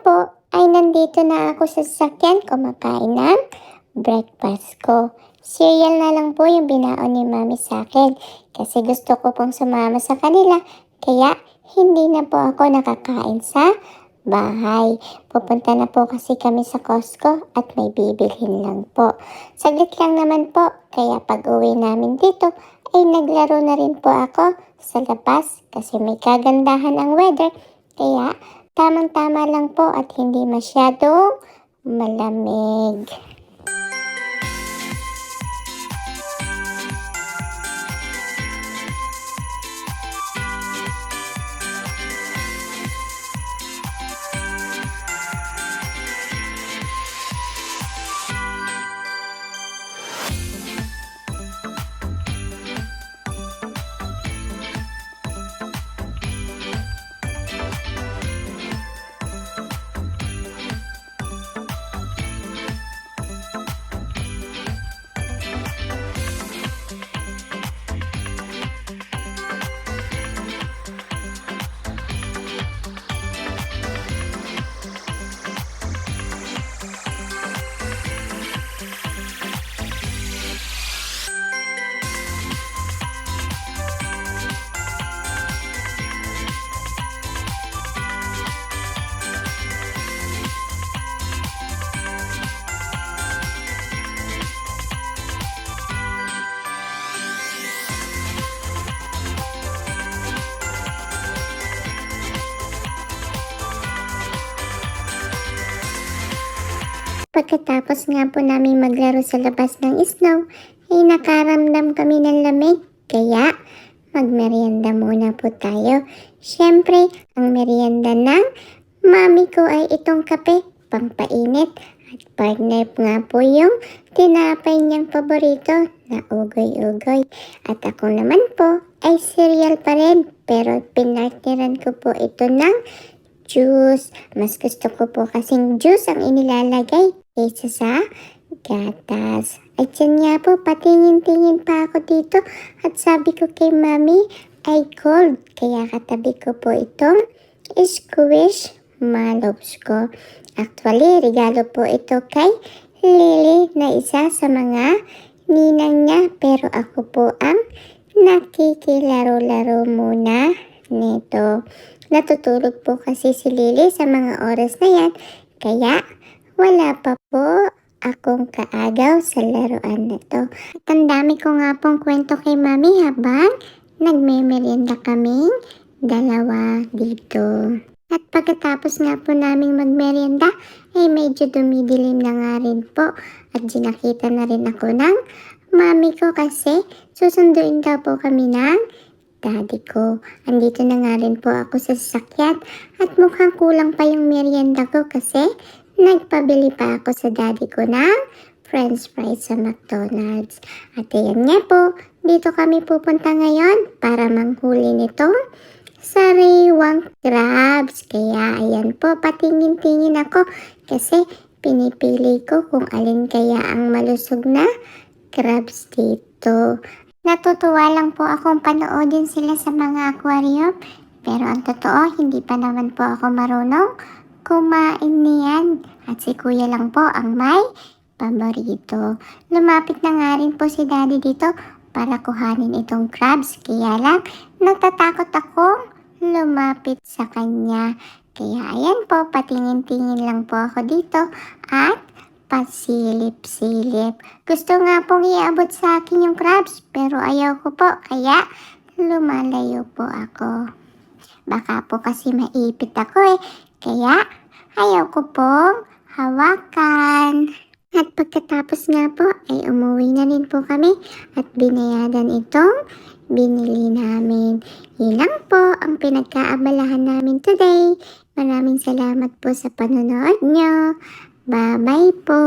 po ay nandito na ako sa sasakyan kumakain ng breakfast ko. Cereal na lang po yung binaon ni Mami sa akin kasi gusto ko pong sumama sa kanila kaya hindi na po ako nakakain sa bahay. Pupunta na po kasi kami sa Costco at may bibilhin lang po. Saglit lang naman po kaya pag uwi namin dito ay naglaro na rin po ako sa labas kasi may kagandahan ang weather kaya tamang-tama lang po at hindi masyadong malamig. Pagkatapos nga po namin maglaro sa labas ng snow, ay nakaramdam kami ng lamig. Kaya, magmerienda muna po tayo. Siyempre, ang merienda ng mami ko ay itong kape, pampainit. At partner nga po yung tinapay niyang paborito na ugoy-ugoy. At ako naman po ay cereal pa rin. Pero pinartneran ko po ito ng juice. Mas gusto ko po kasing juice ang inilalagay kaysa sa gatas. At yan nga po, patingin-tingin pa ako dito. At sabi ko kay mami, ay cold. Kaya katabi ko po itong squish mallows ko. Actually, regalo po ito kay Lily na isa sa mga ninang niya. Pero ako po ang nakikilaro-laro muna nito. Natutulog po kasi si Lily sa mga oras na yan. Kaya wala pa po akong kaagaw sa laruan na to. At ang dami ko nga pong kwento kay mami habang nagme-merienda kaming dalawa dito. At pagkatapos nga po naming magmerienda, ay medyo dumidilim na nga rin po. At ginakita na rin ako ng mami ko kasi susunduin daw po kami ng daddy ko. Andito na nga rin po ako sa sasakyan at mukhang kulang pa yung merienda ko kasi nagpabili pa ako sa daddy ko ng french fries sa McDonald's. At ayan nga po, dito kami pupunta ngayon para manghuli nitong sariwang crabs. Kaya ayan po, patingin-tingin ako kasi pinipili ko kung alin kaya ang malusog na crabs dito. Natutuwa lang po akong panoodin sila sa mga aquarium. Pero ang totoo, hindi pa naman po ako marunong kumain niyan. At si kuya lang po ang may paborito. Lumapit na nga rin po si daddy dito para kuhanin itong crabs. Kaya lang, natatakot akong lumapit sa kanya. Kaya ayan po, patingin-tingin lang po ako dito at pasilip-silip. Gusto nga pong iabot sa akin yung crabs pero ayaw ko po kaya lumalayo po ako. Baka po kasi maipit ako kaya ayaw ko pong hawakan. At pagkatapos nga po ay umuwi na rin po kami at binayadan itong binili namin. Yun lang po ang pinagkaabalahan namin today. Maraming salamat po sa panonood nyo. Bye-bye po!